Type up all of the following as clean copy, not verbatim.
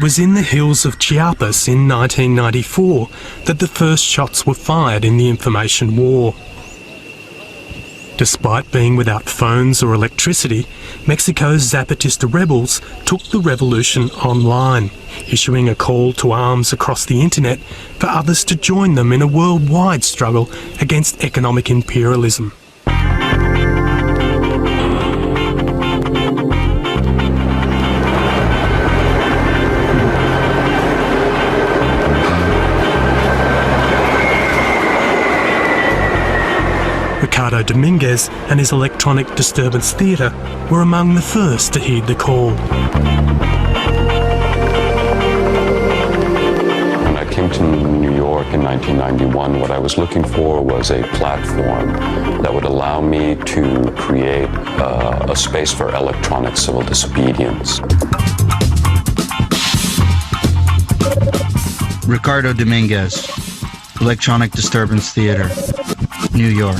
was in the hills of Chiapas in 1994 that the first shots were fired in the information war. Despite being without phones or electricity, Mexico's Zapatista rebels took the revolution online, issuing a call to arms across the internet for others to join them in a worldwide struggle against economic imperialism. Ricardo Dominguez and his electronic Disturbance Theater were among the first to heed the call. When I came to New York in 1991, what I was looking for was a platform that would allow me to create a space for electronic civil disobedience. Ricardo Dominguez, Electronic Disturbance Theater, New York.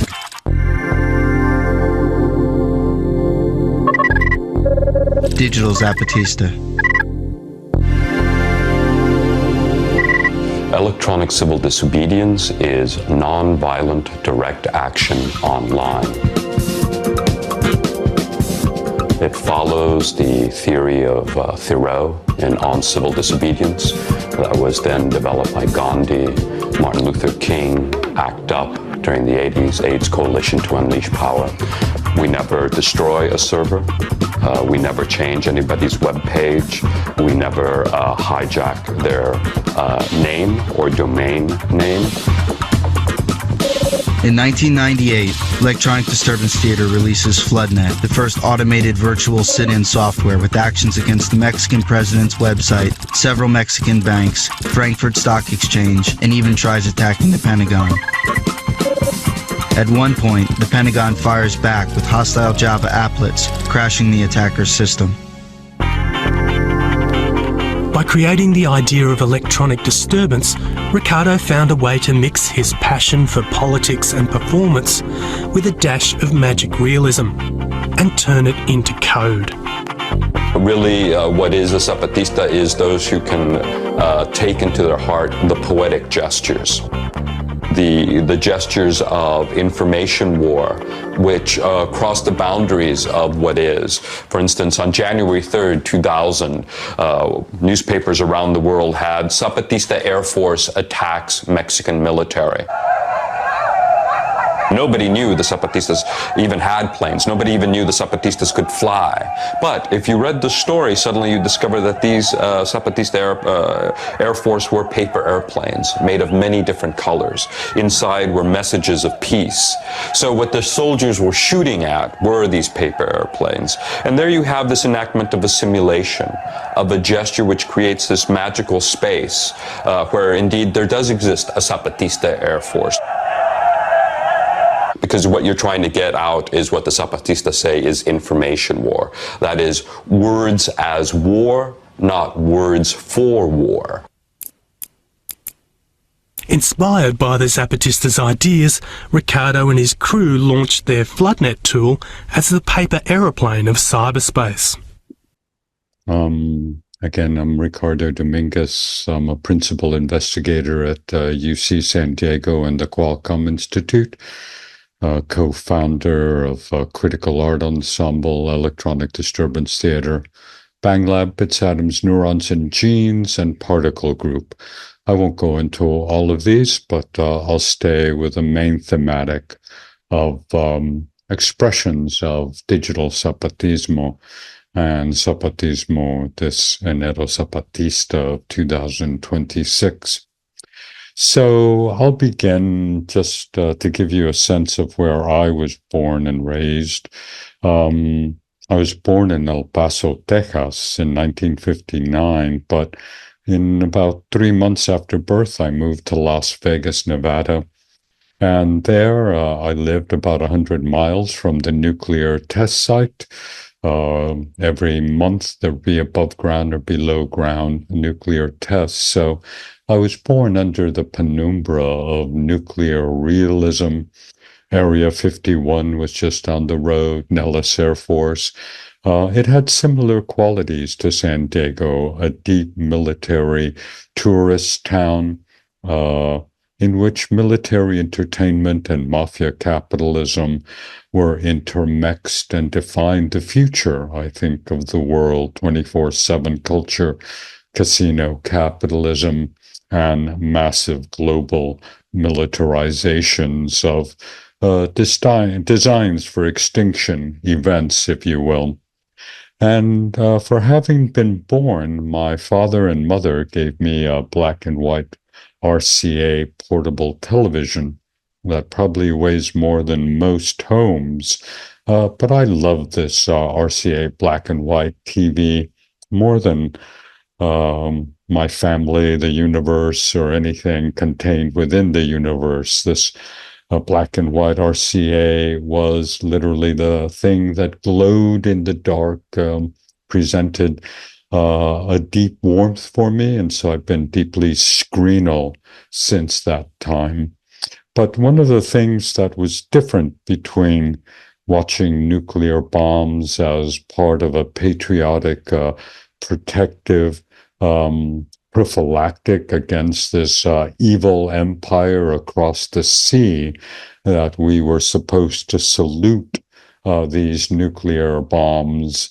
Digital Zapatista. Electronic civil disobedience is non-violent direct action online. It follows the theory of Thoreau on civil disobedience that was then developed by Gandhi, Martin Luther King, ACT UP during the 80s, AIDS Coalition to Unleash Power. We never destroy a server. We never change anybody's web page. We never hijack their name or domain name. In 1998, Electronic Disturbance Theater releases FloodNet, the first automated virtual sit-in software with actions against the Mexican president's website, several Mexican banks, Frankfurt Stock Exchange, and even tries attacking the Pentagon. At one point, the Pentagon fires back with hostile Java applets, crashing the attacker's system. By creating the idea of electronic disturbance, Ricardo found a way to mix his passion for politics and performance with a dash of magic realism and turn it into code. Really, what is a Zapatista is those who can take into their heart the poetic gestures. The gestures of information war, which cross the boundaries of what is. For instance, on January 3rd, 2000, newspapers around the world had Zapatista Air Force attacks Mexican military. Nobody knew the Zapatistas even had planes. Nobody even knew the Zapatistas could fly. But if you read the story, suddenly you discover that these Zapatista Air Force were paper airplanes made of many different colors. Inside were messages of peace. So what the soldiers were shooting at were these paper airplanes. And there you have this enactment of a simulation, of a gesture which creates this magical space where indeed there does exist a Zapatista Air Force. Because what you're trying to get out is what the Zapatistas say is information war. That is, words as war, not words for war. Inspired by the Zapatistas' ideas, Ricardo and his crew launched their FloodNet tool as the paper aeroplane of cyberspace. Again, I'm Ricardo Dominguez. I'm a principal investigator at UC San Diego and the Qualcomm Institute. Co-founder of Critical Art Ensemble, Electronic Disturbance Theater, Bang Lab, Bits, Atoms, Neurons, and Genes, and Particle Group. I won't go into all of these, but I'll stay with the main thematic of expressions of digital Zapatismo and Zapatismo, this Enero Zapatista of 2026. So I'll begin just to give you a sense of where I was born and raised. I was born in El Paso, Texas in 1959, but in about 3 months after birth, I moved to Las Vegas, Nevada. And there I lived about 100 miles from the nuclear test site. Every month there'd be above ground or below ground nuclear tests. So I was born under the penumbra of nuclear realism, Area 51 was just down the road, Nellis Air Force. It had similar qualities to San Diego, a deep military tourist town in which military entertainment and mafia capitalism were intermixed and defined the future, I think, of the world. 24/7 culture, casino capitalism, and massive global militarizations of designs for extinction events, if you will. And for having been born, my father and mother gave me a black and white RCA portable television that probably weighs more than most homes. But I love this RCA black and white TV more than my family, the universe, or anything contained within the universe. This black and white RCA was literally the thing that glowed in the dark, presented a deep warmth for me, and so I've been deeply screenal since that time. But one of the things that was different between watching nuclear bombs as part of a patriotic, protective, prophylactic against this evil empire across the sea, that we were supposed to salute these nuclear bombs.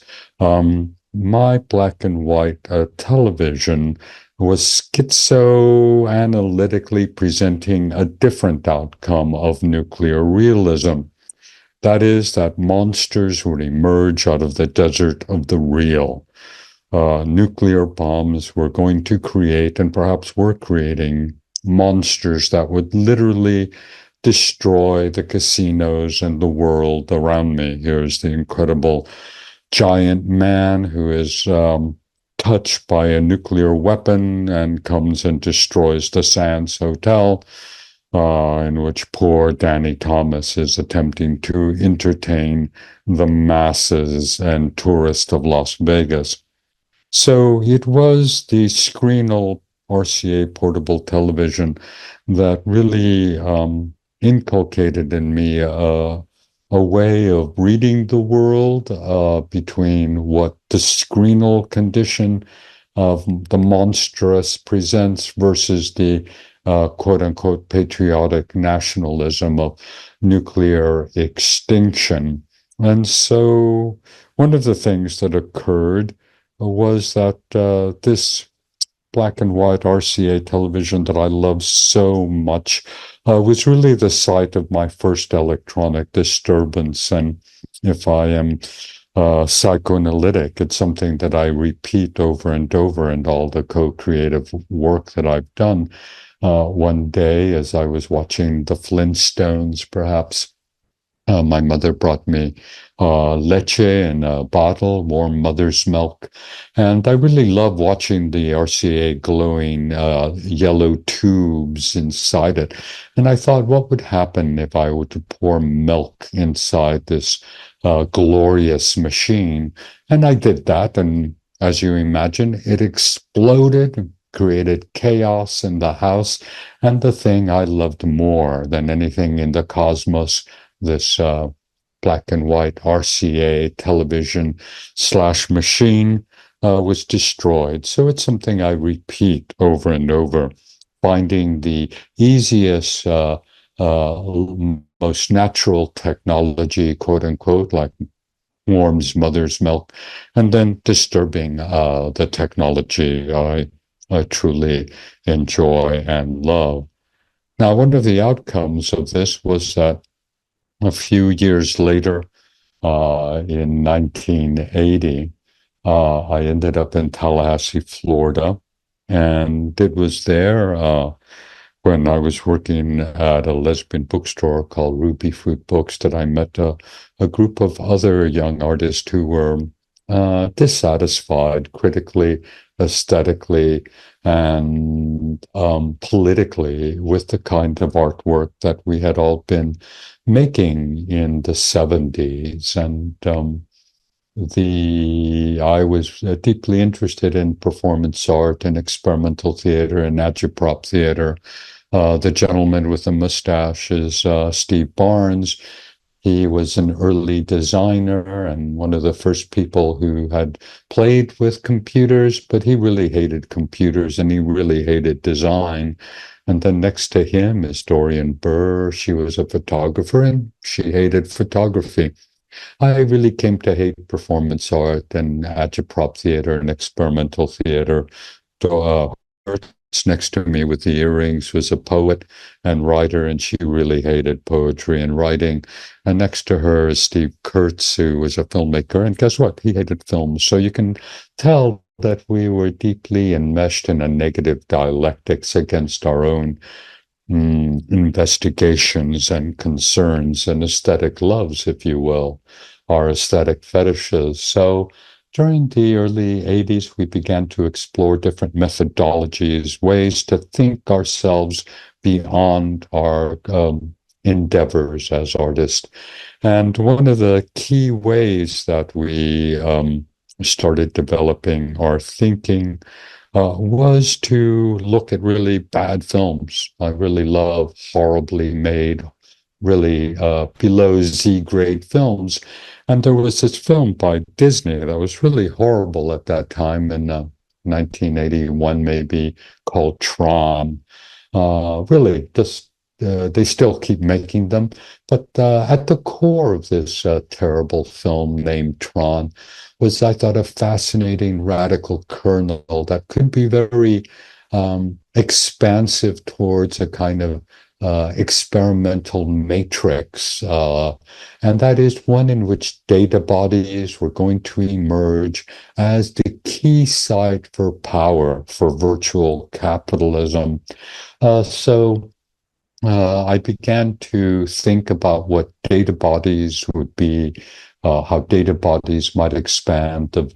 My black and white television was schizoanalytically presenting a different outcome of nuclear realism. That is, that monsters would emerge out of the desert of the real. Nuclear bombs were going to create, and perhaps were creating, monsters that would literally destroy the casinos and the world around me. Here's the incredible giant man who is touched by a nuclear weapon and comes and destroys the Sands Hotel, in which poor Danny Thomas is attempting to entertain the masses and tourists of Las Vegas. So it was the screenal RCA portable television that really inculcated in me a way of reading the world between what the screenal condition of the monstrous presents versus the quote-unquote patriotic nationalism of nuclear extinction. And so one of the things that occurred was that this black and white RCA television that I love so much was really the site of my first electronic disturbance. And if I am psychoanalytic, it's something that I repeat over and over in all the co-creative work that I've done. One day, as I was watching the Flintstones, perhaps, my mother brought me leche in a bottle, warm mother's milk. And I really love watching the RCA glowing yellow tubes inside it. And I thought, what would happen if I were to pour milk inside this glorious machine? And I did that. And as you imagine, it exploded, created chaos in the house. And the thing I loved more than anything in the cosmos, this black and white RCA television / machine was destroyed. So it's something I repeat over and over, finding the easiest, most natural technology, quote unquote, like warms mother's milk, and then disturbing the technology I truly enjoy and love. Now, one of the outcomes of this was that a few years later, in 1980, I ended up in Tallahassee, Florida, and it was there when I was working at a lesbian bookstore called Ruby Fruit Books that I met a group of other young artists who were dissatisfied critically, aesthetically, and politically with the kind of artwork that we had all been making in the 70s. And I was deeply interested in performance art and experimental theater and agitprop theater. The gentleman with the mustache is Steve Barnes. He was an early designer and one of the first people who had played with computers, but he really hated computers and he really hated design. And then next to him is Dorian Burr. She was a photographer and she hated photography. I really came to hate performance art and agitprop theater and experimental theater. Next to me with the earrings was a poet and writer, and she really hated poetry and writing. And next to her is Steve Kurtz, who was a filmmaker. And guess what? He hated films. So you can tell that we were deeply enmeshed in a negative dialectics against our own investigations and concerns and aesthetic loves, if you will, our aesthetic fetishes. So during the early 80s, we began to explore different methodologies, ways to think ourselves beyond our endeavors as artists. And one of the key ways that we started developing our thinking was to look at really bad films. I really love horribly made, really below Z grade films. And there was this film by Disney that was really horrible at that time in 1981, maybe, called Tron. Really, just they still keep making them. But at the core of this terrible film named Tron was, I thought, a fascinating radical kernel that could be very expansive towards a kind of experimental matrix. And that is one in which data bodies were going to emerge as the key site for power, for virtual capitalism. So I began to think about what data bodies would be, how data bodies might expand the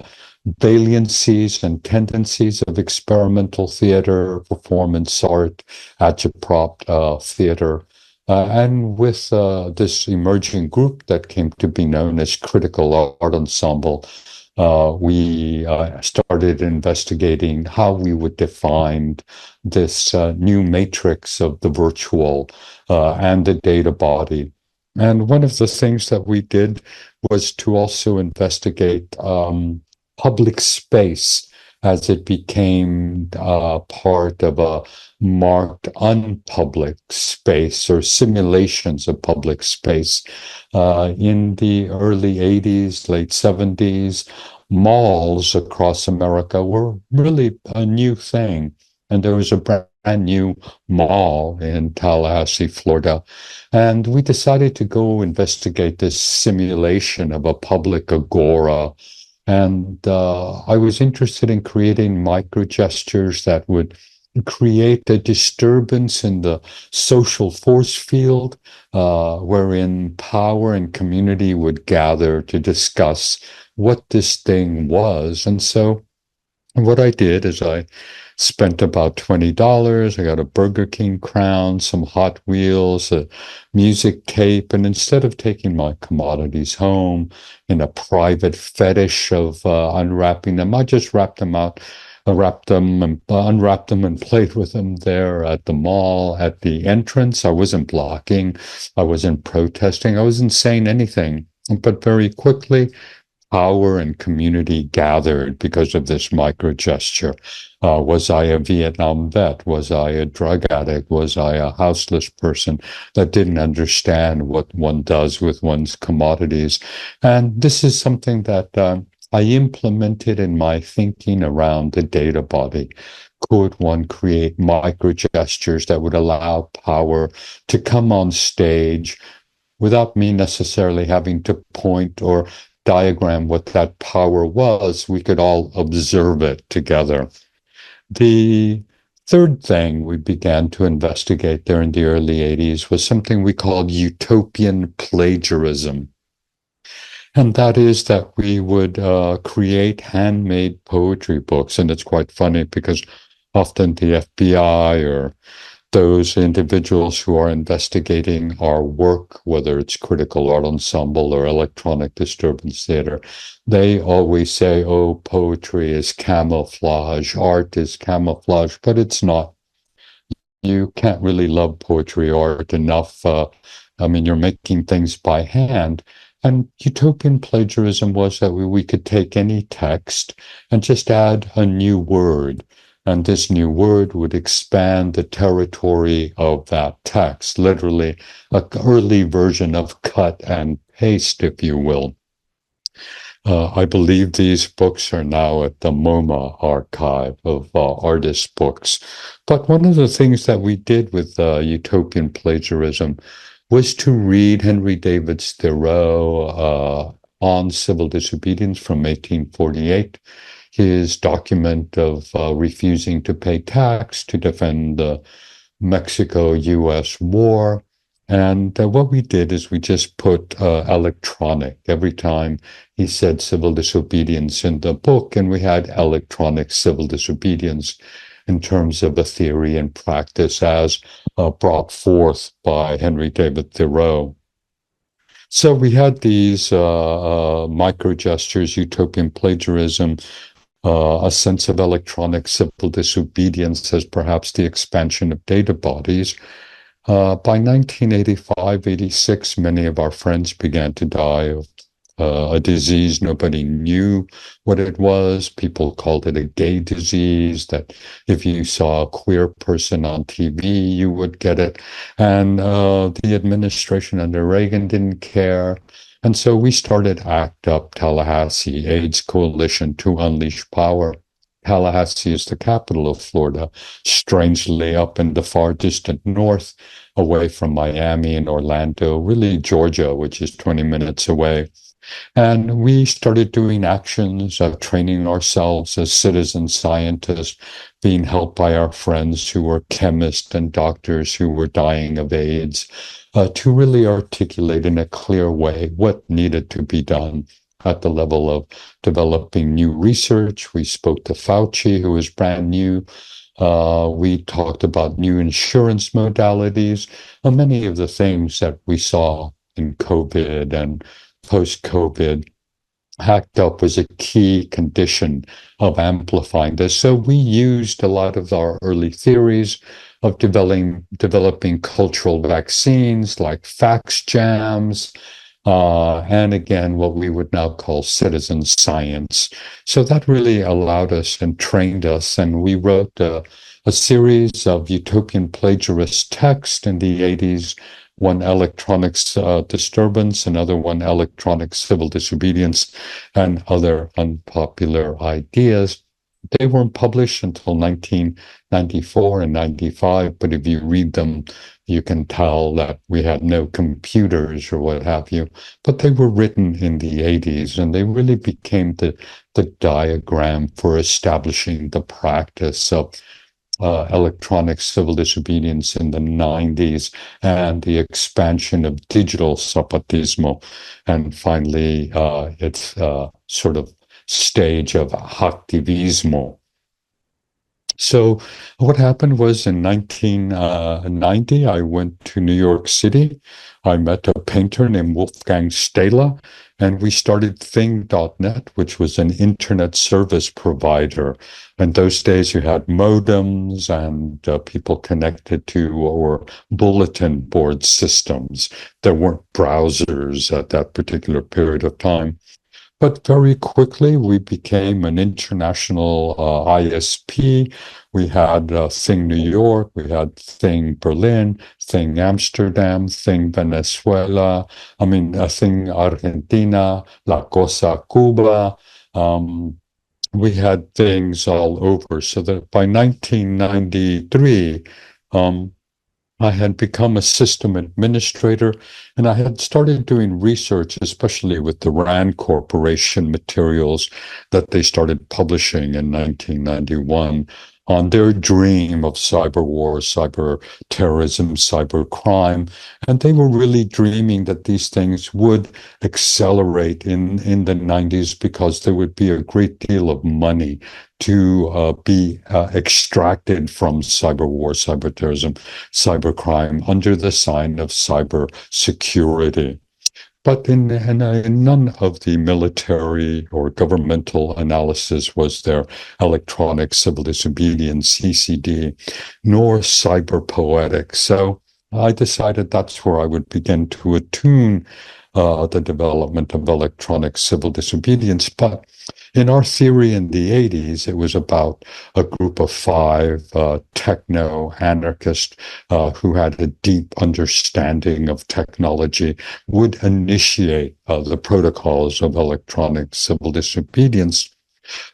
valiancies and tendencies of experimental theater, performance art, agitprop theater. And with this emerging group that came to be known as Critical Art Ensemble, we started investigating how we would define this new matrix of the virtual and the data body. And one of the things that we did was to also investigate public space as it became part of a marked unpublic space or simulations of public space. In the early 80s, late 70s, malls across America were really a new thing. And there was a brand new mall in Tallahassee, Florida. And we decided to go investigate this simulation of a public agora. And I was interested in creating micro gestures that would create a disturbance in the social force field, wherein power and community would gather to discuss what this thing was. And so what I did is I spent about $20. I got a Burger King crown, some Hot Wheels, a music tape, and instead of taking my commodities home in a private fetish of unwrapping them, I just wrapped them out. I wrapped them and unwrapped them and played with them there at the mall, at the entrance. I wasn't blocking. I wasn't protesting. I wasn't saying anything. But very quickly, power and community gathered because of this micro gesture. Was I a Vietnam vet? Was I a drug addict? Was I a houseless person that didn't understand what one does with one's commodities? And this is something that I implemented in my thinking around the data body. Could one create micro gestures that would allow power to come on stage without me necessarily having to point or diagram what that power was? We could all observe it together. The third thing we began to investigate there in the early 80s was something we called utopian plagiarism. And that is that we would create handmade poetry books. And it's quite funny because often the FBI or those individuals who are investigating our work, whether it's Critical Art Ensemble or Electronic Disturbance Theater, they always say, oh, poetry is camouflage, art is camouflage, but it's not. you can't really love poetry art enough. I mean, you're making things by hand. And utopian plagiarism was that we could take any text and just add a new word. And this new word would expand the territory of that text, literally an early version of cut and paste, if you will. I believe these books are now at the MoMA archive of artist books. But one of the things that we did with utopian plagiarism was to read Henry David Thoreau on civil disobedience from 1848, his document of refusing to pay tax to defend the Mexico-US war. And what we did is we just put electronic every time he said civil disobedience in the book, and we had electronic civil disobedience in terms of a theory and practice as brought forth by Henry David Thoreau. So we had these micro gestures, utopian plagiarism, a sense of electronic civil disobedience as perhaps the expansion of data bodies. By 1985-86, many of our friends began to die of a disease nobody knew what it was. People called it a gay disease, that if you saw a queer person on TV, you would get it. And the administration under Reagan didn't care. And so we started ACT UP Tallahassee, AIDS Coalition to Unleash Power. Tallahassee is the capital of Florida, strangely up in the far distant north, away from Miami and Orlando, really Georgia, which is 20 minutes away. And we started doing actions of training ourselves as citizen scientists, being helped by our friends who were chemists and doctors who were dying of AIDS, to really articulate in a clear way what needed to be done at the level of developing new research. We spoke to Fauci, who was brand new. We talked about new insurance modalities, and many of the things that we saw in COVID and post-COVID. Hacked Up was a key condition of amplifying this. So we used a lot of our early theories of developing cultural vaccines like fax jams, and again, what we would now call citizen science. So that really allowed us and trained us, and we wrote a series of utopian plagiarist texts in the 80s, one electronics disturbance, another one electronic civil disobedience, and other unpopular ideas. They weren't published until 1994 and 95, but if you read them, you can tell that we had no computers or what have you. But they were written in the 80s, and they really became the diagram for establishing the practice of electronic civil disobedience in the 90s and the expansion of digital Zapatismo, and finally its sort of stage of hacktivismo. So what happened was in 1990, I went to New York City. I met a painter named Wolfgang Stahler, and we started Thing.net, which was an internet service provider. In those days, you had modems and people connected to or bulletin board systems. There weren't browsers at that particular period of time. But very quickly, we became an international ISP. We had Thing New York, we had Thing Berlin, Thing Amsterdam, Thing Venezuela, Thing Argentina, La Cosa Cuba. We had things all over, so that by 1993, I had become a system administrator, and I had started doing research, especially with the RAND Corporation materials that they started publishing in 1991 on their dream of cyber war, cyber terrorism, cyber crime. And they were really dreaming that these things would accelerate in the 90s because there would be a great deal of money to be extracted from cyber war, cyber terrorism, cyber crime under the sign of cyber security. But in none of the military or governmental analysis was there electronic civil disobedience, CCD, nor cyber poetics. So I decided that's where I would begin to attune the development of electronic civil disobedience. But in our theory in the 80s, it was about a group of 5 techno-anarchists who had a deep understanding of technology, would initiate the protocols of electronic civil disobedience.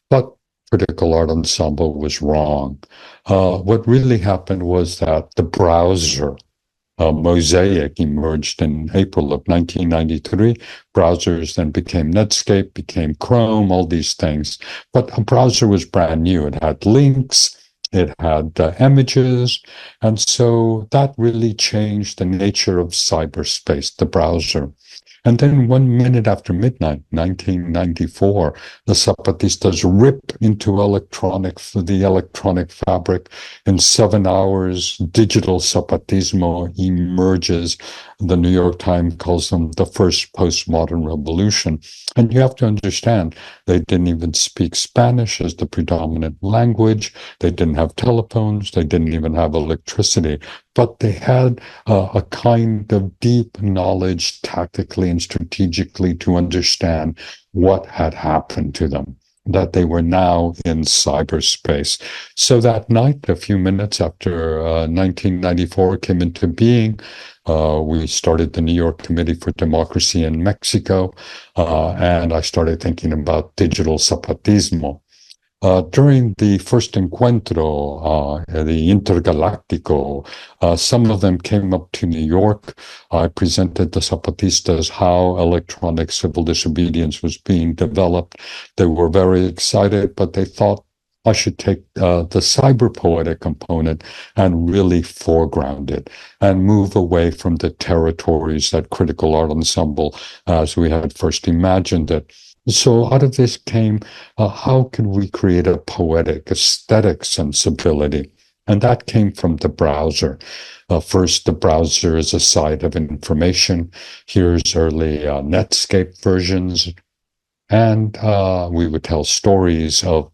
But Critical Art Ensemble was wrong. What really happened was that the browser Mosaic emerged in April of 1993. Browsers then became Netscape, became Chrome, all these things. But a browser was brand new. It had links, it had images, and so that really changed the nature of cyberspace, the browser. And then 1 minute after midnight, 1994, the Zapatistas rip into the electronic fabric. In 7 hours, digital Zapatismo emerges. The New York Times calls them the first postmodern revolution. And you have to understand, they didn't even speak Spanish as the predominant language. They didn't have telephones. They didn't even have electricity. But they had a kind of deep knowledge tactically and strategically to understand what had happened to them, that they were now in cyberspace. So that night, a few minutes after 1994 came into being, we started the New York Committee for Democracy in Mexico, and I started thinking about digital Zapatismo. During the first encuentro, the Intergaláctico, some of them came up to New York. I presented the Zapatistas how electronic civil disobedience was being developed. They were very excited, but they thought I should take the cyber poetic component and really foreground it and move away from the territories that Critical Art Ensemble, as we had first imagined it. So out of this came, how can we create a poetic, aesthetic sensibility? And that came from the browser. First, the browser is a site of information. Here's early Netscape versions. And we would tell stories of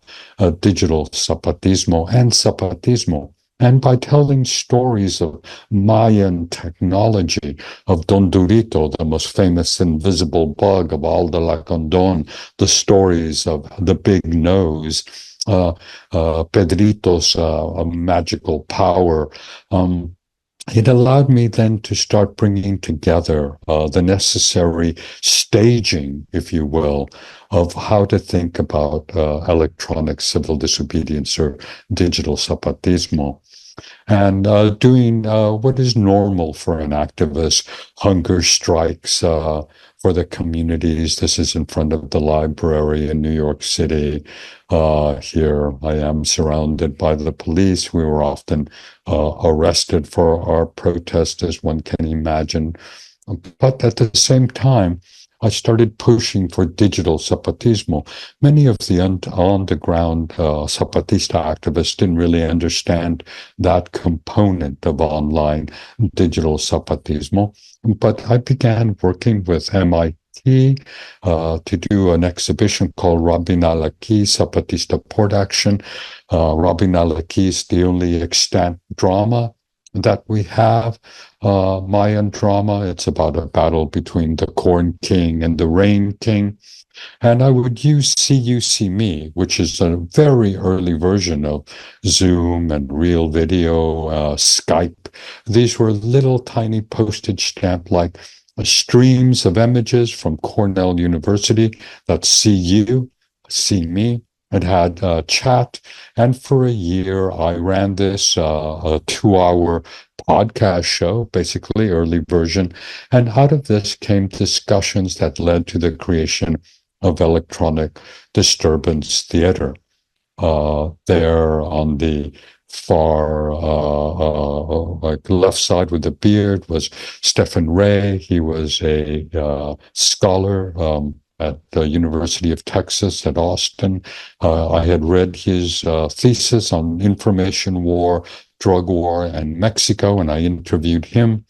digital Zapatismo and Zapatismo. And by telling stories of Mayan technology, of Don Durito, the most famous invisible bug of Alda la Condon, the stories of the big nose, Pedrito's magical power, it allowed me then to start bringing together the necessary staging, if you will, of how to think about electronic civil disobedience or digital Zapatismo. And doing what is normal for an activist, hunger strikes for the communities. This is in front of the library in New York City. Here I am surrounded by the police. We were often arrested for our protest, as one can imagine. But at the same time, I started pushing for digital Zapatismo. Many of the on-the-ground Zapatista activists didn't really understand that component of online digital Zapatismo. But I began working with MIT to do an exhibition called Rabin Alaki, Zapatista Port Action. Rabin Alaki is the only extant drama that we have, Mayan drama. It's about a battle between the Corn King and the Rain King. And I would use See You, See Me, which is a very early version of Zoom and Real Video, Skype. These were little tiny postage stamp-like streams of images from Cornell University that See You, See Me. It had chat, and for a year I ran this a 2-hour podcast show, basically early version, and out of this came discussions that led to the creation of electronic Disturbance Theater. There on the far like left side with the beard was Stephen Ray. He was a scholar at the University of Texas at Austin. I had read his thesis on information war, drug war, and Mexico, and I interviewed him.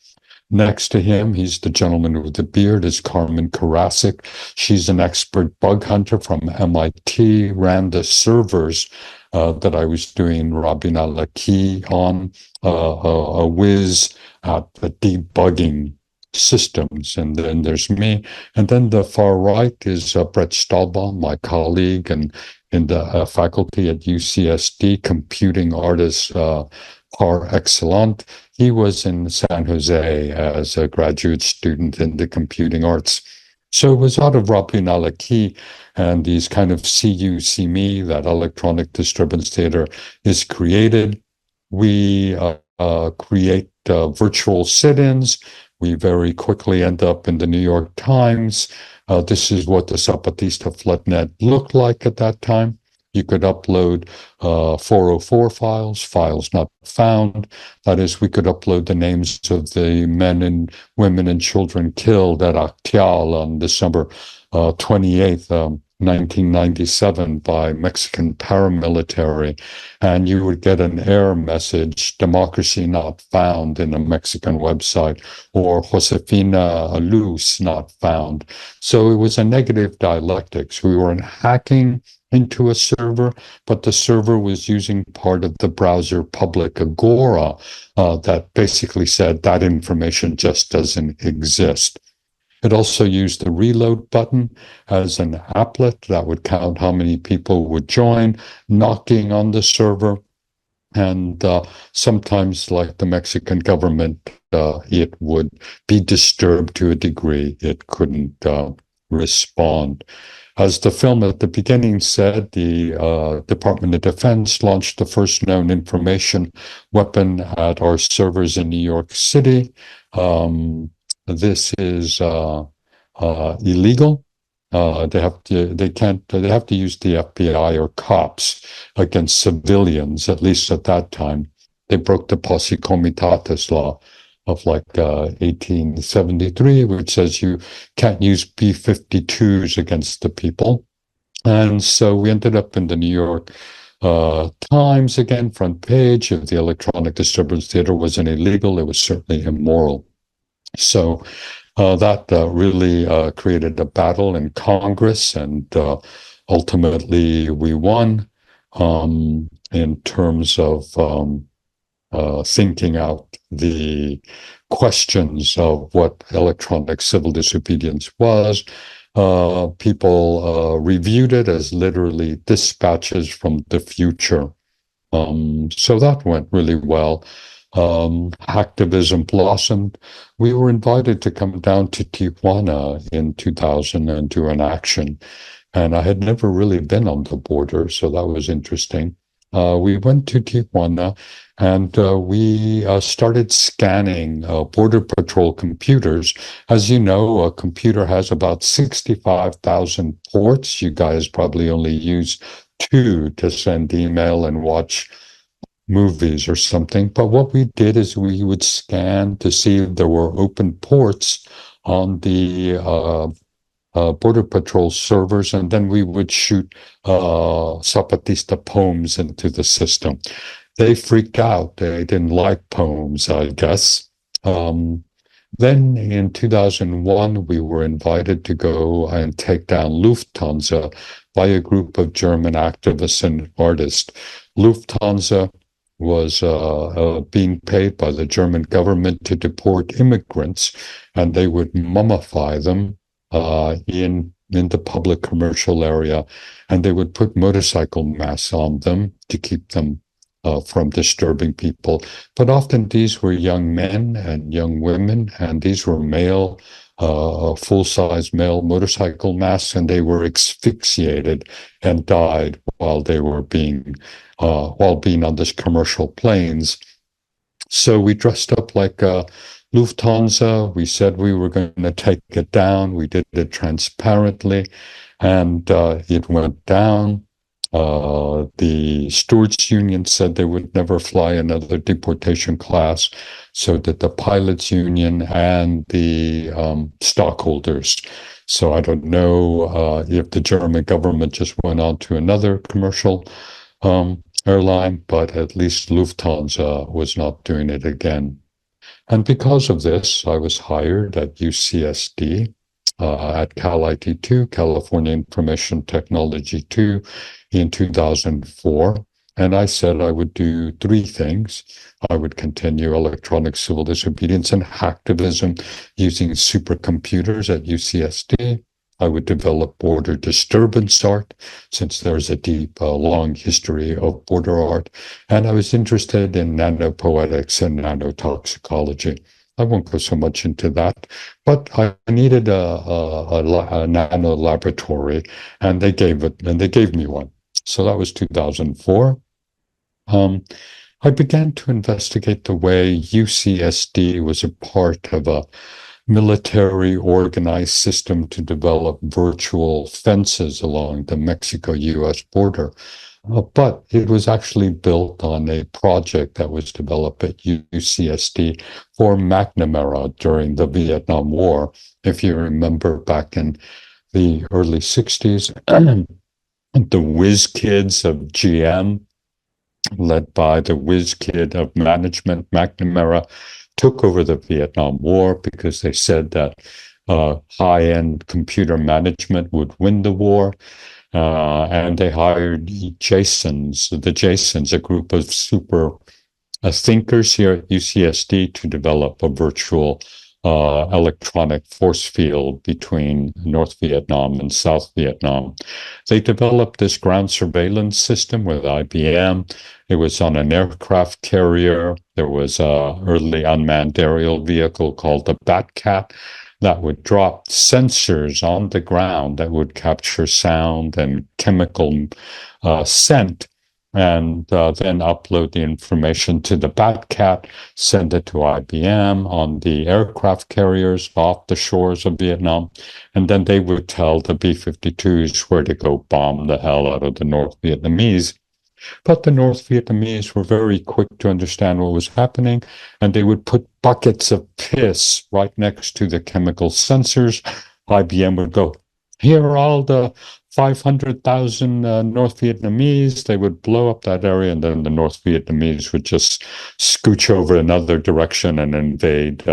Next to him, he's the gentleman with the beard, is Carmen Karasik. She's an expert bug hunter from MIT, ran the servers that I was doing Rabin al-Aki on, a whiz at the debugging systems. And then there's me. And then the far right is Brett Stahlbaum, my colleague and in the faculty at UCSD, computing artist par excellence. He was in San Jose as a graduate student in the computing arts. So it was out of Rabin al-Aki and these kind of see you, see me, that electronic disturbance theater is created. We create virtual sit-ins. We very quickly end up in the New York Times. This is what the Zapatista floodnet looked like at that time. You could upload 404 files not found. That is, we could upload the names of the men and women and children killed at Actial on December 28th, 1997 by Mexican paramilitary, and you would get an error message, democracy not found in a Mexican website, or Josefina Luz not found. So it was a negative dialectics. We weren't hacking into a server, but the server was using part of the browser public Agora that basically said that information just doesn't exist. It also used the reload button as an applet that would count how many people would join, knocking on the server. And sometimes, like the Mexican government, it would be disturbed to a degree. It couldn't respond. As the film at the beginning said, the Department of Defense launched the first known information weapon at our servers in New York City. This is illegal. They have to use the FBI or cops against civilians, at least at that time. They broke the Posse Comitatus law of 1873, which says you can't use B-52s against the people. And so we ended up in the New York Times again, front page. If the electronic disturbance theater wasn't illegal, it was certainly immoral. So that really created a battle in Congress, and ultimately we won in terms of thinking out the questions of what electronic civil disobedience was. People reviewed it as literally dispatches from the future. So that went really well. Hacktivism blossomed. We were invited to come down to Tijuana in 2000 and do an action. And I had never really been on the border, so that was interesting. We went to Tijuana and we started scanning Border Patrol computers. As you know, a computer has about 65,000 ports. You guys probably only use 2 to send email and watch movies or something. But what we did is we would scan to see if there were open ports on the Border Patrol servers, and then we would shoot Zapatista poems into the system. They freaked out. They didn't like poems, I guess. Then in 2001, we were invited to go and take down Lufthansa by a group of German activists and artists. Lufthansa was being paid by the German government to deport immigrants, and they would mummify them in the public commercial area, and they would put motorcycle masks on them to keep them from disturbing people. But often these were young men and young women, and these were male, full-size male motorcycle masks, and they were asphyxiated and died while they were being on this commercial planes. So we dressed up like Lufthansa. We said we were going to take it down. We did it transparently, and it went down. The stewards union said they would never fly another deportation class. So did the pilots union and the stockholders. So I don't know if the German government just went on to another commercial airline, but at least Lufthansa was not doing it again. And because of this, I was hired at UCSD, at Cal IT2, California Information Technology 2, in 2004. And I said I would do three things. I would continue electronic civil disobedience and hacktivism using supercomputers at UCSD. I would develop border disturbance art, since there's a deep, long history of border art. And I was interested in nanopoetics and nanotoxicology. I won't go so much into that, but I needed a nano laboratory, and they gave me one. So that was 2004. I began to investigate the way UCSD was a part of a military organized system to develop virtual fences along the Mexico-US border. But it was actually built on a project that was developed at UCSD for McNamara during the Vietnam War. If you remember, back in the early 60s, the whiz kids of GM, led by the whiz kid of management, McNamara, took over the Vietnam War because they said that high-end computer management would win the war. And they hired the Jasons, a group of super thinkers here at UCSD, to develop a virtual electronic force field between North Vietnam and South Vietnam. They developed this ground surveillance system with IBM. It was on an aircraft carrier. There was an early unmanned aerial vehicle called the Batcat that would drop sensors on the ground that would capture sound and chemical scent, and then upload the information to the Batcat, send it to IBM on the aircraft carriers off the shores of Vietnam, and then they would tell the B-52s where to go bomb the hell out of the North Vietnamese. But the North Vietnamese were very quick to understand what was happening, and they would put buckets of piss right next to the chemical sensors. IBM would go, here are all the 500,000 North Vietnamese. They would blow up that area, and then the North Vietnamese would just scooch over another direction and invade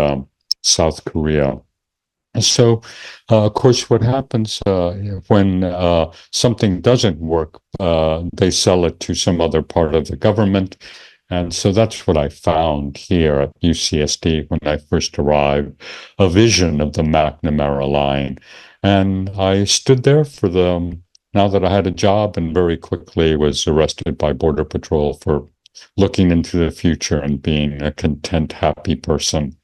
South Korea. So, of course, what happens when something doesn't work, they sell it to some other part of the government. And so that's what I found here at UCSD when I first arrived, a vision of the McNamara line. And I stood there now that I had a job, and very quickly was arrested by Border Patrol for looking into the future and being a content, happy person.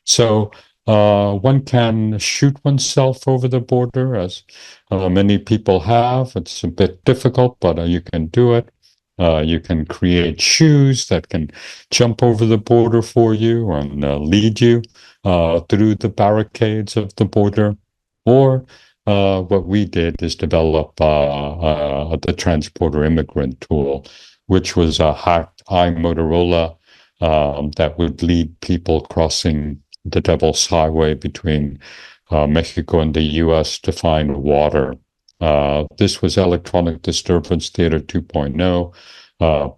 So one can shoot oneself over the border, as many people have. It's a bit difficult, but you can do it. You can create shoes that can jump over the border for you and lead you through the barricades of the border. Or what we did is develop the transporter immigrant tool, which was a hacked iMotorola that would lead people crossing the Devil's Highway between Mexico and the US to find water. This was Electronic Disturbance Theater 2.0.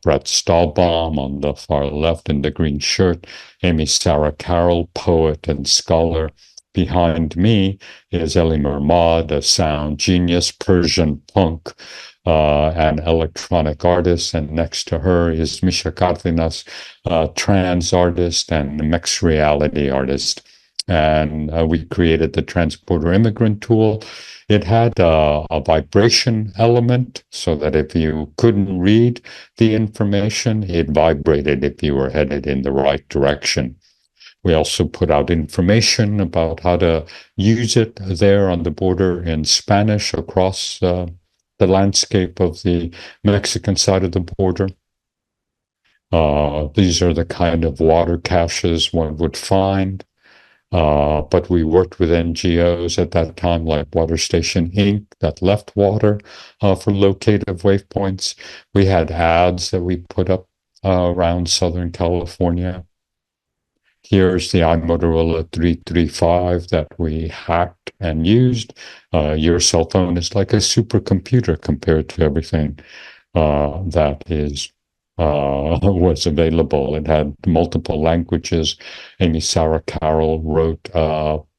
Brett Stahlbaum on the far left in the green shirt, Amy Sarah Carroll, poet and scholar. Behind me is Eli Mermad, a sound genius, Persian punk, an electronic artist, and next to her is Misha Cardenas, a trans artist and mixed reality artist. And we created the transporter immigrant tool. It had a vibration element, so that if you couldn't read the information, it vibrated if you were headed in the right direction. We also put out information about how to use it there on the border in Spanish across the landscape of the Mexican side of the border. These are the kind of water caches one would find. But we worked with NGOs at that time, like Water Station Inc., that left water for locative waypoints. We had ads that we put up around Southern California. Here's the iMotorola 335 that we hacked and used. Your cell phone is like a supercomputer compared to everything that is was available. It had multiple languages. Amy Sarah Carroll wrote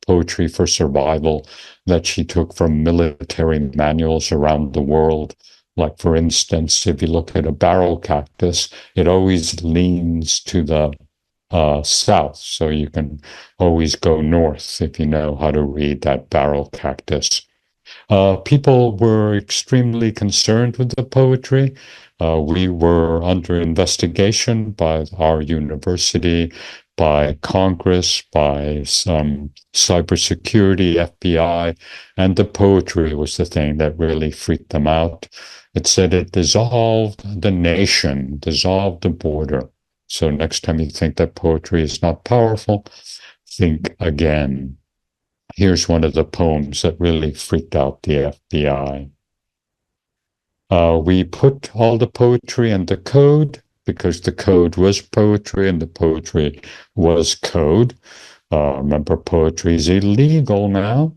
poetry for survival that she took from military manuals around the world. Like, for instance, if you look at a barrel cactus, it always leans to the south. So you can always go north if you know how to read that barrel cactus. People were extremely concerned with the poetry. We were under investigation by our university, by Congress, by some cybersecurity, FBI, and the poetry was the thing that really freaked them out. It said it dissolved the nation, dissolved the border. So next time you think that poetry is not powerful, think again. Here's one of the poems that really freaked out the FBI. We put all the poetry in the code because the code was poetry and the poetry was code. Remember, poetry is illegal now.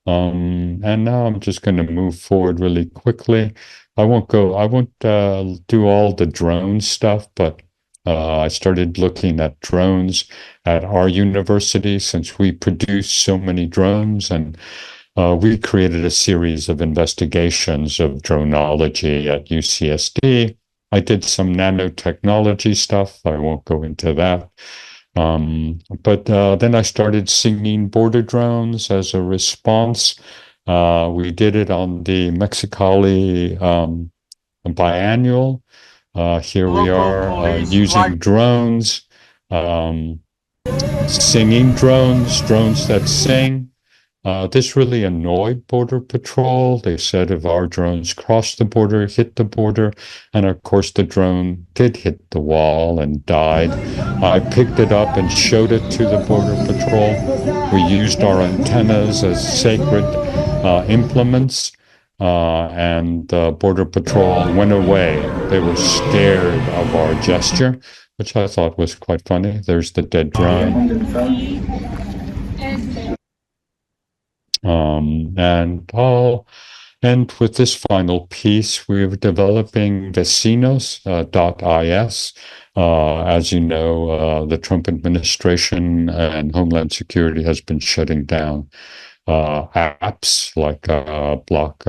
And now I'm just going to move forward really quickly. I won't do all the drone stuff, but I started looking at drones at our university since we produce so many drones, and we created a series of investigations of dronology at UCSD. I did some nanotechnology stuff. I won't go into that. But then I started singing border drones as a response. We did it on the Mexicali biannual. Here we are using drones, singing drones that sing. This really annoyed Border Patrol. They said if our drones crossed the border, hit the border, and of course the drone did hit the wall and died. I picked it up and showed it to the Border Patrol. We used our antennas as sacred implements. And Border Patrol went away. They were scared of our gesture, which I thought was quite funny. There's the dead drone. And I'll end with this final piece. We're developing VECINOS.IS. As you know, the Trump administration and Homeland Security has been shutting down apps like Block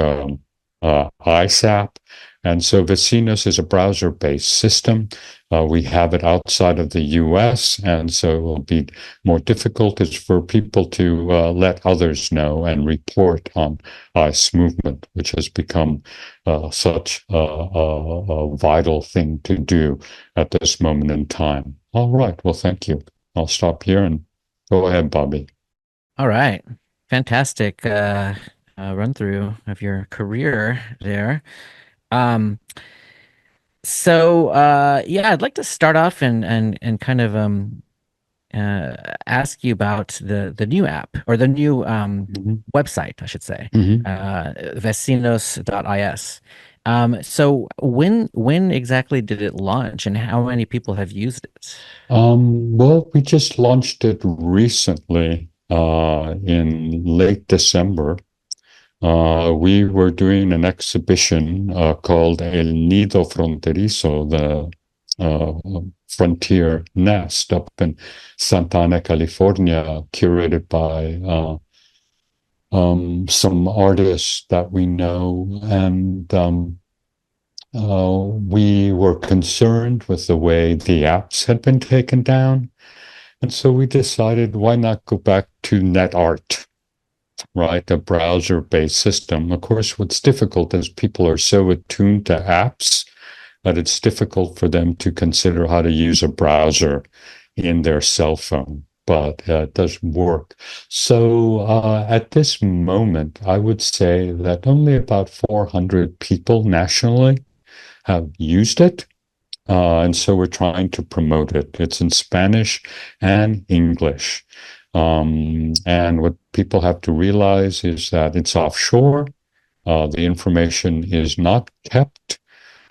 ISAP. And so VECINOS is a browser-based system. We have it outside of the US, and so it will be more difficult. It's for people to let others know and report on ICE movement, which has become such a vital thing to do at this moment in time. All right. Well, thank you. I'll stop here and go ahead, Bobby. All right. Fantastic run through of your career there. Yeah, I'd like to start off and kind of ask you about the new app, or the new website, I should say, VECINOS.IS. So when exactly did it launch, and how many people have used it? Well, we just launched it recently in late December. We were doing an exhibition called El Nido Fronterizo, the frontier nest, up in Santa Ana, California, curated by some artists that we know. And we were concerned with the way the apps had been taken down. And so we decided, why not go back to NetArt? Right, a browser-based system. Of course, what's difficult is people are so attuned to apps that it's difficult for them to consider how to use a browser in their cell phone, but it does work. So at this moment, I would say that only about 400 people nationally have used it. And so we're trying to promote it. It's in Spanish and English. And what people have to realize is that it's offshore. The information is not kept.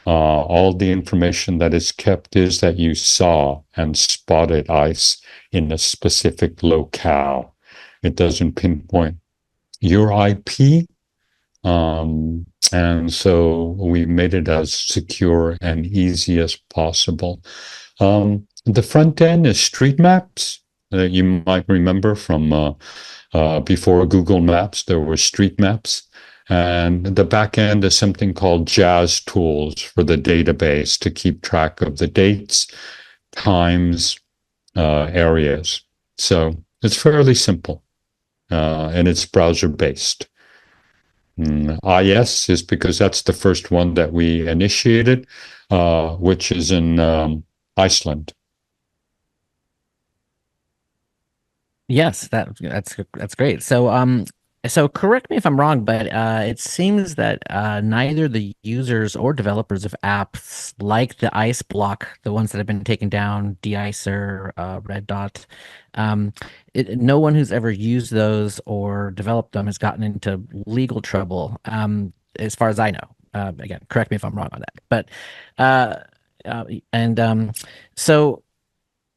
All the information that is kept is that you saw and spotted ice in a specific locale. It doesn't pinpoint your IP. And so we made it as secure and easy as possible. The front end is street maps. You might remember from before Google Maps, there were street maps. And the back end is something called Jazz tools for the database to keep track of the dates, times, areas. So it's fairly simple, and it's browser based. IS is because that's the first one that we initiated, which is in Iceland. Yes, that's great. So correct me if I'm wrong, but it seems that neither the users or developers of apps like the Ice Block, the ones that have been taken down, De-icer, Red Dot, no one who's ever used those or developed them has gotten into legal trouble, as far as I know. Again, correct me if I'm wrong on that. But so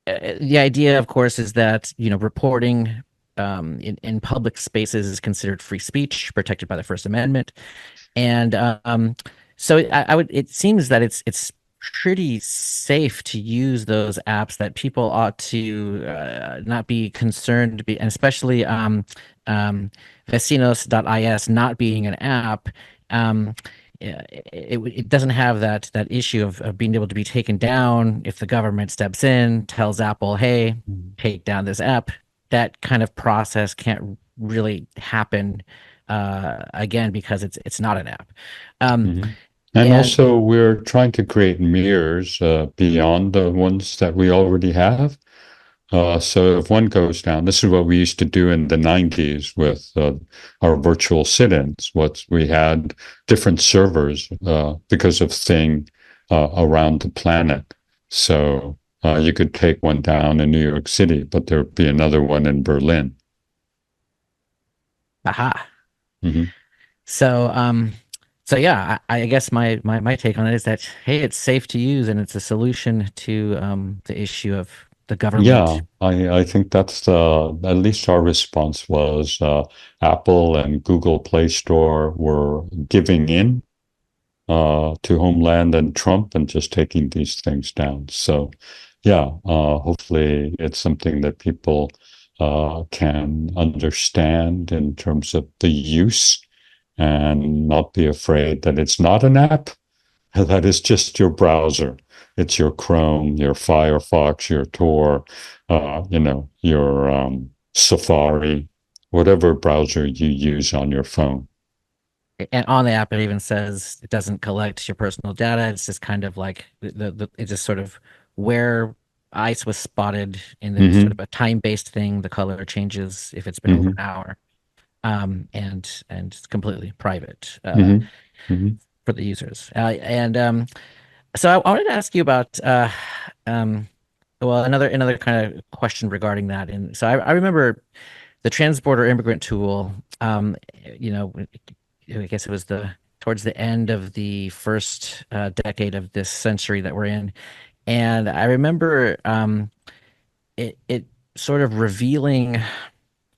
the idea, of course, is that reporting in public spaces is considered free speech, protected by the First Amendment, and so it seems that it's pretty safe to use those apps. That people ought to not be concerned to be, and especially VECINOS.IS not being an app. It doesn't have that issue of being able to be taken down if the government steps in, tells Apple, hey, take down this app. That kind of process can't really happen again because it's not an app. And also, we're trying to create mirrors beyond the ones that we already have. So if one goes down, this is what we used to do in the 90s with our virtual sit-ins. What we had different servers because of thing around the planet. So you could take one down in New York City, but there'd be another one in Berlin. Aha. So yeah, I guess my take on it is that, hey, it's safe to use and it's a solution to the issue of the government. Yeah, I think that's at least our response was Apple and Google Play Store were giving in to Homeland and Trump and just taking these things down. So yeah, hopefully it's something that people can understand in terms of the use and not be afraid that it's not an app, that is just your browser. It's your Chrome, your Firefox, your Tor, your Safari, whatever browser you use on your phone. And on the app, it even says it doesn't collect your personal data. It's just kind of like it's just sort of where ice was spotted in the sort of a time-based thing. The color changes if it's been over an hour, and it's completely private for the users. So I wanted to ask you about another kind of question regarding that. And so I remember the Transborder Immigrant Tool. I guess it was towards the end of the first decade of this century that we're in, and I remember it sort of revealing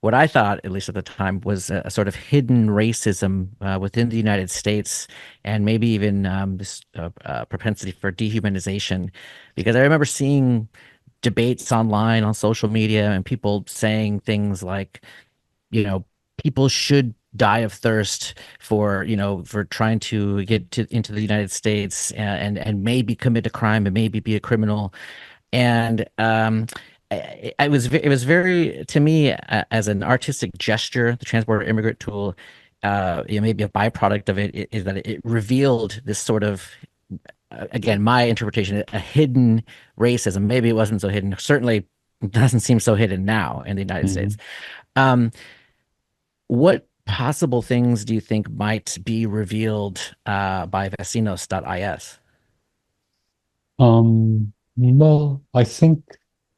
what I thought, at least at the time, was a sort of hidden racism within the United States, and maybe even this propensity for dehumanization. Because I remember seeing debates online on social media and people saying things like, people should die of thirst for trying to get into the United States and maybe commit a crime and maybe be a criminal. And it was very, to me, as an artistic gesture, the Transborder Immigrant Tool, maybe a byproduct of it is that it revealed this sort of, again, my interpretation, a hidden racism. Maybe it wasn't so hidden. Certainly doesn't seem so hidden now in the United States. What possible things do you think might be revealed by VECINOS.IS? Well, I think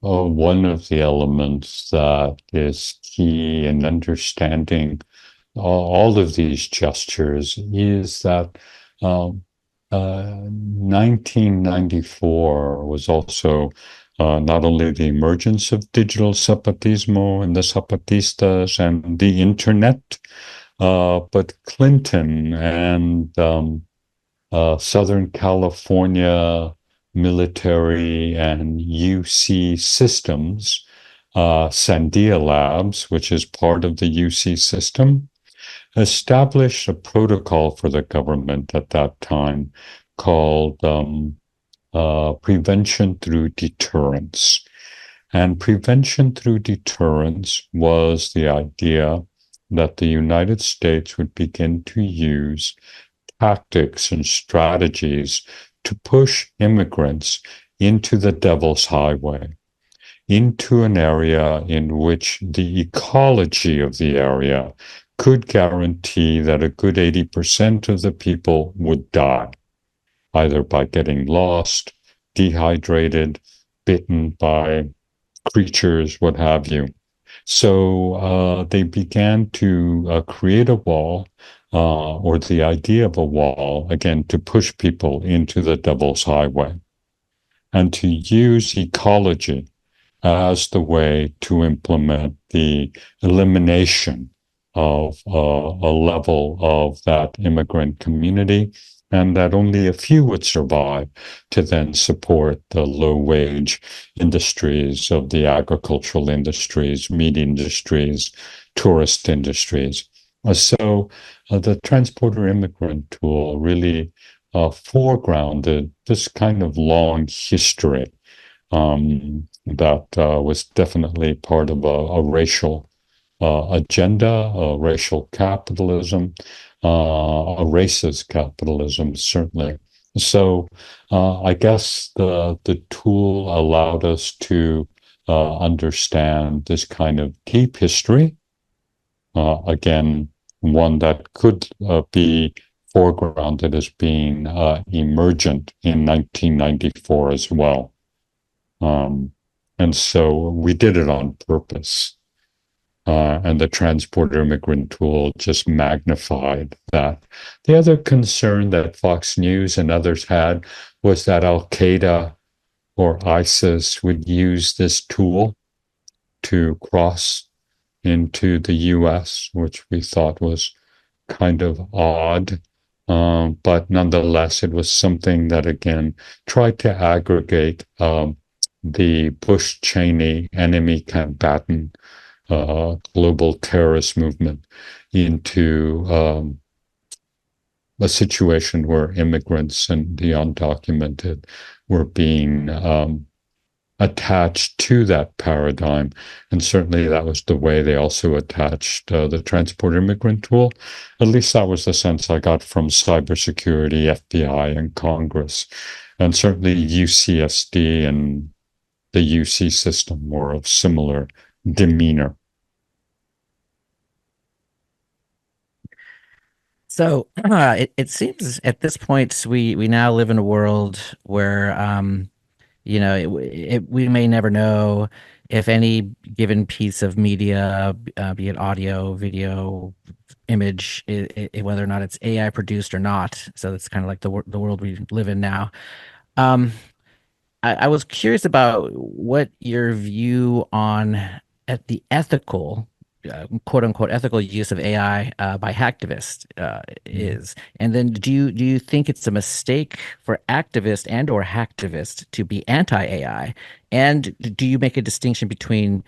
one of the elements that is key in understanding all of these gestures is that 1994 was also not only the emergence of digital Zapatismo and the Zapatistas and the internet, But Clinton and Southern California military and UC systems, Sandia Labs, which is part of the UC system, established a protocol for the government at that time called prevention through deterrence. And prevention through deterrence was the idea that the United States would begin to use tactics and strategies to push immigrants into the devil's highway, into an area in which the ecology of the area could guarantee that a good 80% of the people would die, either by getting lost, dehydrated, bitten by creatures, what have you. So they began to create a wall, or the idea of a wall, again, to push people into the devil's highway, and to use ecology as the way to implement the elimination of a level of that immigrant community, and that only a few would survive to then support the low-wage industries of the agricultural industries, meat industries, tourist industries. So the transporter immigrant tool really foregrounded this kind of long history that was definitely part of a racial agenda, racial capitalism, a racist capitalism, certainly. So I guess the tool allowed us to understand this kind of deep history, again, one that could be foregrounded as being emergent in 1994 as well. And so we did it on purpose. And the transporter immigrant tool just magnified that. The other concern that Fox News and others had was that Al-Qaeda or ISIS would use this tool to cross into the US, which we thought was kind of odd. But nonetheless, it was something that, again, tried to aggregate the Bush-Cheney enemy combatant global terrorist movement into a situation where immigrants and the undocumented were being attached to that paradigm. And certainly that was the way they also attached the transport immigrant tool. At least that was the sense I got from cybersecurity, FBI, and Congress. And certainly UCSD and the UC system were of similar demeanor. So it seems at this point we now live in a world where we may never know if any given piece of media, be it audio, video, image, whether or not it's AI produced or not. So that's kind of like the world we live in now. I was curious about what your view on at the ethical, quote unquote, ethical use of AI by hacktivists is. And then do you think it's a mistake for activists and or hacktivists to be anti-AI? And do you make a distinction between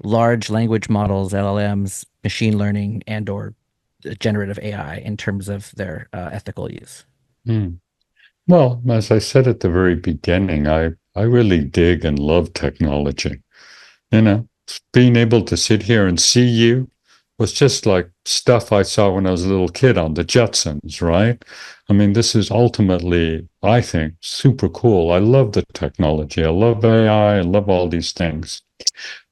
large language models, LLMs, machine learning, and or generative AI in terms of their ethical use? Well, as I said at the very beginning, I really dig and love technology. Being able to sit here and see you was just like stuff I saw when I was a little kid on the Jetsons, right? I mean, this is ultimately, I think, super cool. I love the technology. I love AI. I love all these things.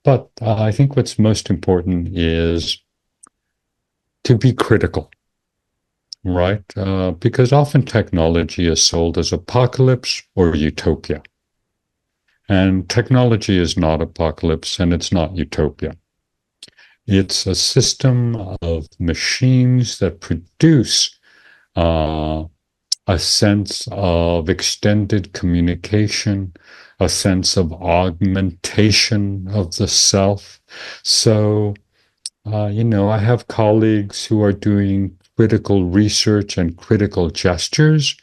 But I think what's most important is to be critical, right? Because often technology is sold as apocalypse or utopia. And technology is not apocalypse and it's not utopia. It's a system of machines that produce a sense of extended communication, a sense of augmentation of the self. So I have colleagues who are doing critical research and critical gestures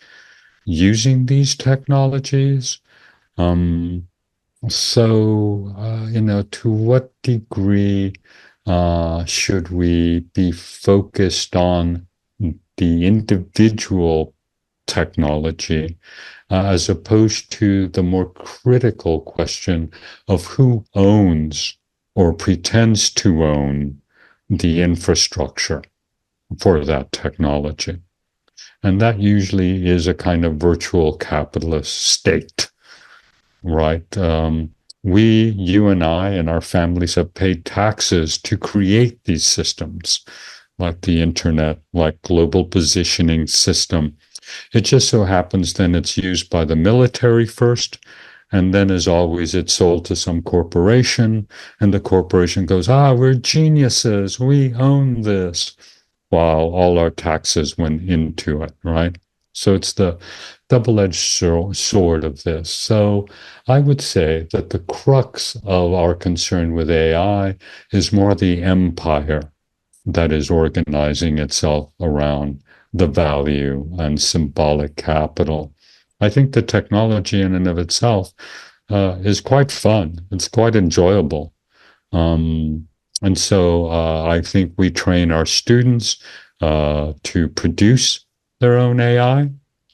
using these technologies. Um, to what degree should we be focused on the individual technology as opposed to the more critical question of who owns or pretends to own the infrastructure for that technology? And that usually is a kind of virtual capitalist state, right? You and I and our families have paid taxes to create these systems, like the internet, like global positioning system. It just so happens then it's used by the military first, and then, as always, it's sold to some corporation, and the corporation goes, we're geniuses, we own this, while all our taxes went into it, right? So it's the double-edged sword of this. So I would say that the crux of our concern with AI is more the empire that is organizing itself around the value and symbolic capital. I think the technology in and of itself is quite fun. It's quite enjoyable. And so I think we train our students to produce their own AI,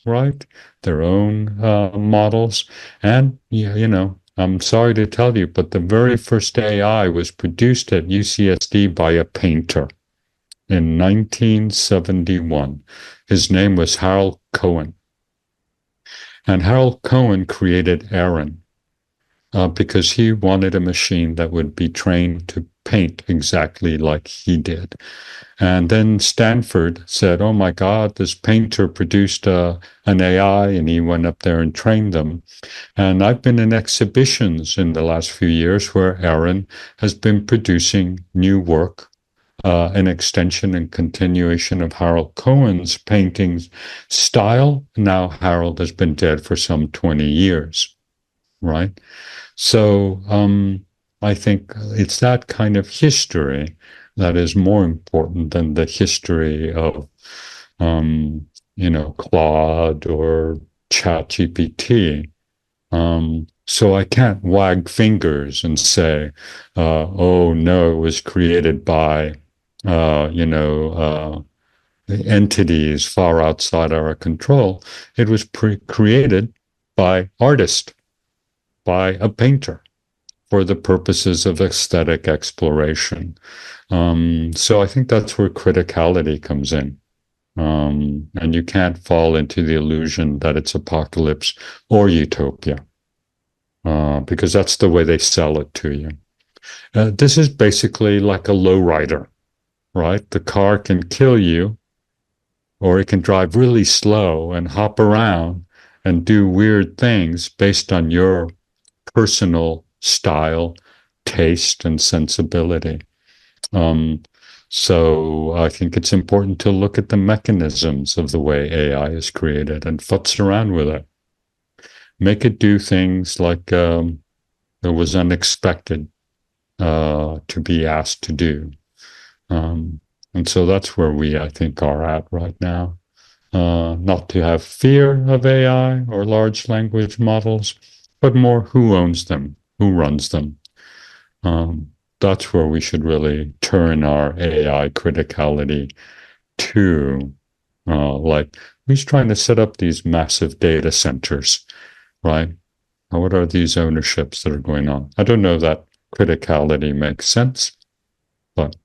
right? Their own models. And, I'm sorry to tell you, but the very first AI was produced at UCSD by a painter in 1971. His name was Harold Cohen. And Harold Cohen created Aaron because he wanted a machine that would be trained to paint exactly like he did. And then Stanford said, oh my God, this painter produced an AI, and he went up there and trained them. And I've been in exhibitions in the last few years where Aaron has been producing new work, an extension and continuation of Harold Cohen's paintings style. Now Harold has been dead for some 20 years, right? So I think it's that kind of history that is more important than the history of, Claude or ChatGPT. So I can't wag fingers and say, oh no, it was created by, entities far outside our control. It was created by artists, by a painter, for the purposes of aesthetic exploration. So I think that's where criticality comes in. And you can't fall into the illusion that it's apocalypse or utopia, because that's the way they sell it to you. This is basically like a lowrider, right? The car can kill you, or it can drive really slow and hop around and do weird things based on your personal style, taste, and sensibility. So I think it's important to look at the mechanisms of the way AI is created and futz around with it. Make it do things like it was unexpected to be asked to do. And so that's where we, I think, are at right now. Not to have fear of AI or large language models, but more who owns them, who runs them. That's where we should really turn our AI criticality to, like, who's trying to set up these massive data centers, right? What are these ownerships that are going on? I don't know if that criticality makes sense, but,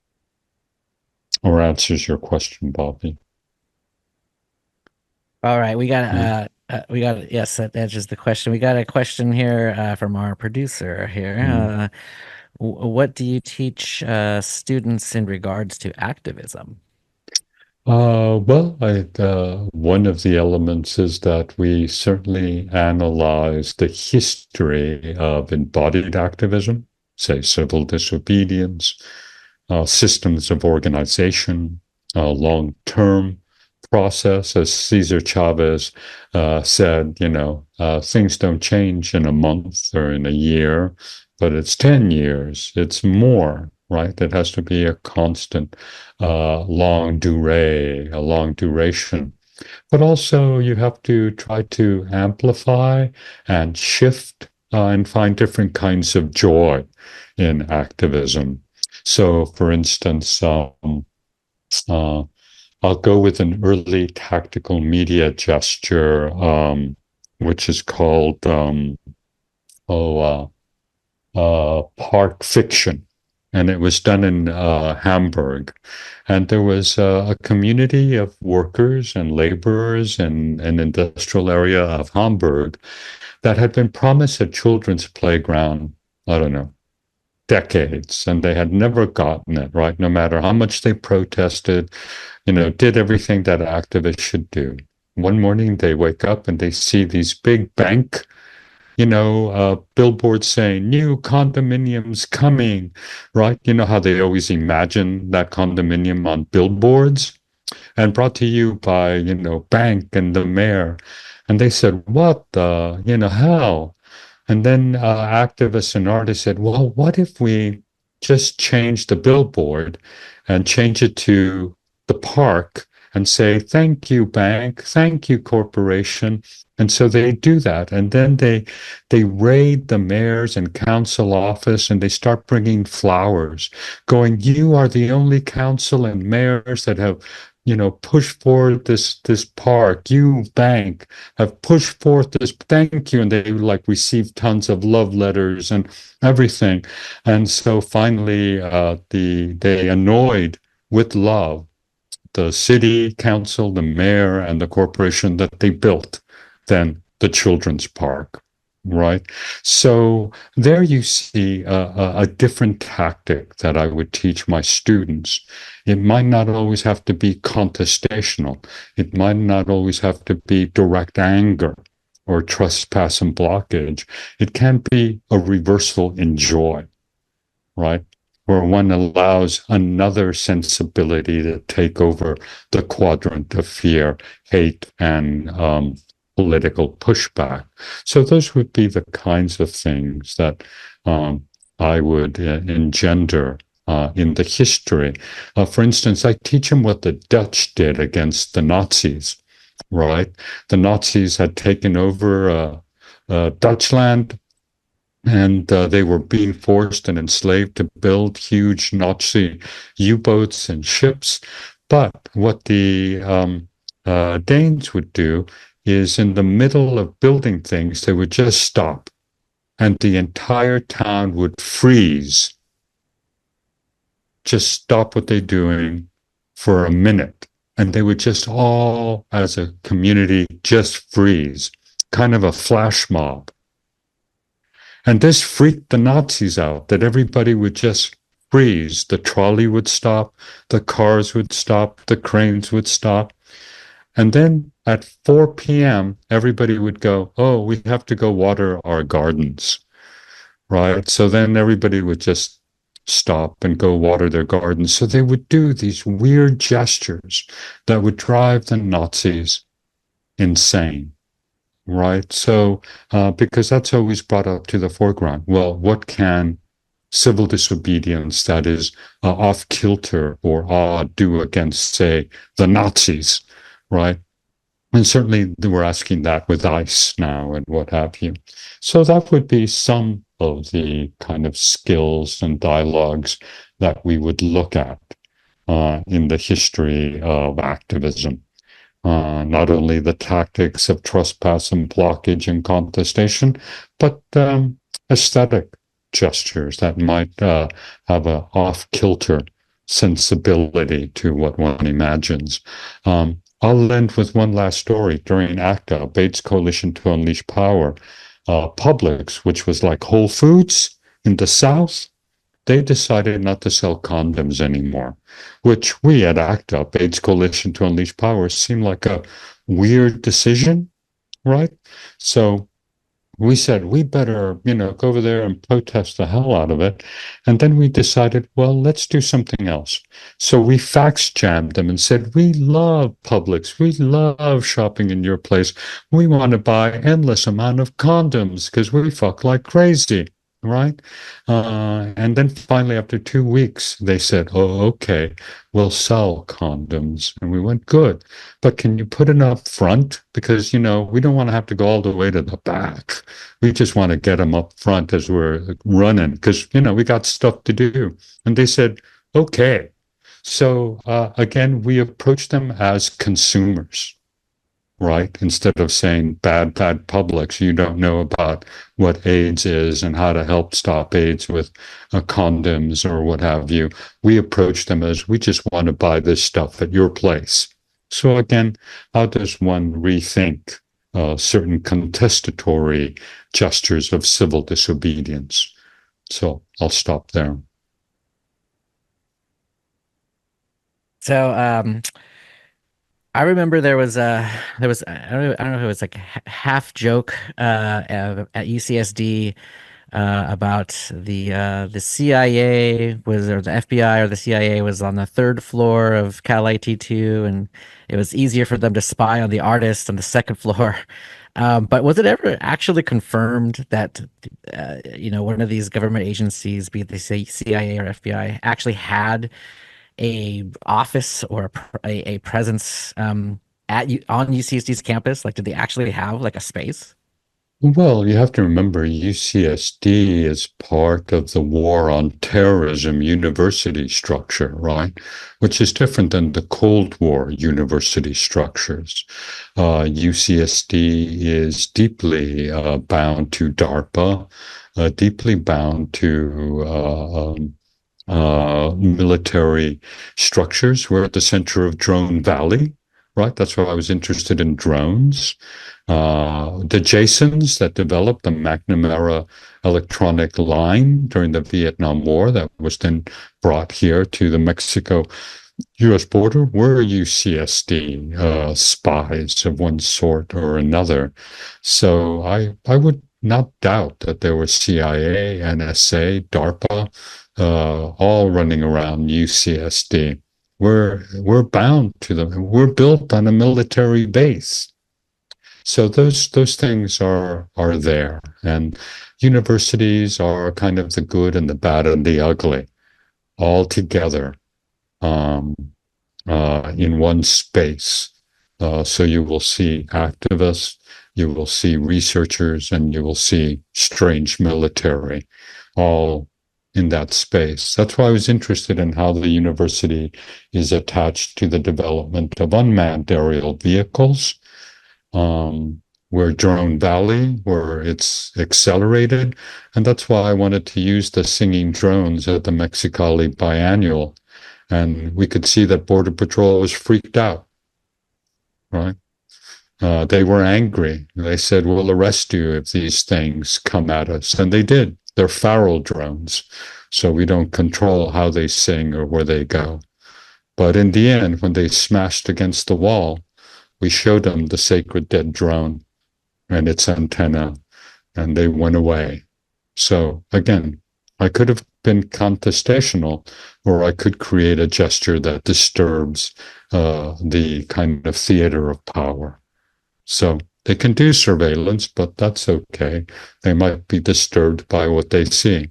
or answers your question, Bobby. All right, yes, that answers the question. We got a question here from our producer here. What do you teach students in regards to activism? One of the elements is that we certainly analyze the history of embodied activism, say civil disobedience, systems of organization, long-term process. As Cesar Chavez said, things don't change in a month or in a year, but it's 10 years, it's more, right? It has to be a constant, long a long duration. But also you have to try to amplify and shift and find different kinds of joy in activism. So, for instance, uh, I'll go with an early tactical media gesture, which is called park fiction. And it was done in Hamburg. And there was a community of workers and laborers in an industrial area of Hamburg that had been promised a children's playground, I don't know, decades, and they had never gotten it, right? No matter how much they protested, did everything that activists should do. One morning they wake up and they see these big bank billboards saying new condominiums coming, right? You know how they always imagine that condominium on billboards, and brought to you by, bank and the mayor. And they said, what the, how? And then activists and artists said, well, what if we just change the billboard and change it to the park and say, thank you, bank, thank you, corporation. And so they do that. And then they raid the mayor's and council office, and they start bringing flowers, going, you are the only council and mayors that have push forward this park. You, bank, have pushed forth this. Thank you. And they receive tons of love letters and everything. And so finally, they annoyed with love the city council, the mayor, and the corporation that they built then the children's park. Right. So there you see a different tactic that I would teach my students. It might not always have to be contestational. It might not always have to be direct anger or trespass and blockage. It can be a reversal in joy, right? Where one allows another sensibility to take over the quadrant of fear, hate, and political pushback. So those would be the kinds of things that I would engender in the history. For instance, I teach them what the Dutch did against the Nazis, right? The Nazis had taken over Dutchland, and they were being forced and enslaved to build huge Nazi U-boats and ships. But what the Danes would do is in the middle of building things, they would just stop, and the entire town would freeze. Just stop what they're doing for a minute, and they would just all, as a community, just freeze, kind of a flash mob. And this freaked the Nazis out, that everybody would just freeze. The trolley would stop, the cars would stop, the cranes would stop. And then at 4 p.m., everybody would go, oh, we have to go water our gardens, right? So then everybody would just stop and go water their gardens. So they would do these weird gestures that would drive the Nazis insane, right? So, because that's always brought up to the foreground. Well, what can civil disobedience that is off kilter or odd do against, say, the Nazis? Right? And certainly we're asking that with ICE now and what have you. So that would be some of the kind of skills and dialogues that we would look at in the history of activism. Not only the tactics of trespass and blockage and contestation, but aesthetic gestures that might have an off-kilter sensibility to what one imagines. I'll end with one last story. During ACTA, Bates Coalition to Unleash Power, Publix, which was like Whole Foods in the South, they decided not to sell condoms anymore, which we at ACTA, Bates Coalition to Unleash Power, seemed like a weird decision, right? So we said, we better, go over there and protest the hell out of it. And then we decided, well, let's do something else. So we fax jammed them and said, we love Publix. We love shopping in your place. We want to buy endless amount of condoms because we fuck like crazy. right? And then finally, after 2 weeks, they said, "Oh, okay, we'll sell condoms." And we went, "Good, but can you put it up front? Because, we don't want to have to go all the way to the back. We just want to get them up front as we're running because, we got stuff to do." And they said, "Okay." So again, we approached them as consumers, right? Instead of saying bad publics, you don't know about what AIDS is and how to help stop AIDS with condoms or what have you. We approach them as, we just want to buy this stuff at your place. So again, how does one rethink certain contestatory gestures of civil disobedience? So I'll stop there. So I remember there was I don't know if it was like a half joke at UCSD about the CIA was, or the FBI or the CIA was on the third floor of Cal IT2, and it was easier for them to spy on the artist on the second floor. But was it ever actually confirmed that one of these government agencies, be it the CIA or FBI, actually had a office or a presence on UCSD's campus? Like, did they actually have like a space? Well, you have to remember UCSD is part of the War on Terrorism university structure, right? Which is different than the Cold War university structures. UCSD is deeply bound to DARPA, deeply bound to military structures. We're at the center of Drone Valley, right? That's why I was interested in drones. The Jasons that developed the McNamara electronic line during the Vietnam War that was then brought here to the Mexico-US border were UCSD spies of one sort or another. So I would not doubt that there were CIA, NSA, DARPA, all running around UCSD. We're bound to them. We're built on a military base. So those things are there, and universities are kind of the good and the bad and the ugly all together in one space. So you will see activists, you will see researchers, and you will see strange military all in that space. That's why I was interested in how the university is attached to the development of unmanned aerial vehicles, where Drone Valley, where it's accelerated. And that's why I wanted to use the singing drones at the Mexicali Biannual. And we could see that Border Patrol was freaked out, right? They were angry. They said, "We'll arrest you if these things come at us." And they did. They're feral drones, so we don't control how they sing or where they go. But in the end, when they smashed against the wall, we showed them the sacred dead drone and its antenna, and they went away. So again, I could have been contestational, or I could create a gesture that disturbs the kind of theater of power. So they can do surveillance, but that's okay. They might be disturbed by what they see.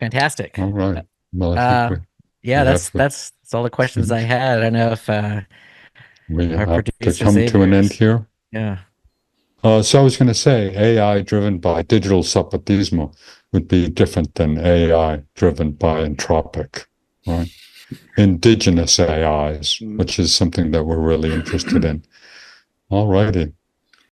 Fantastic. All right. Well, I think Yeah, we have that's all the questions I had. I don't know if we our have to producer come to an end Xavier's. here. Yeah. So I was going to say AI driven by digital Zapatismo would be different than AI driven by entropic, right? Indigenous AIs, which is something that we're really interested in. All righty.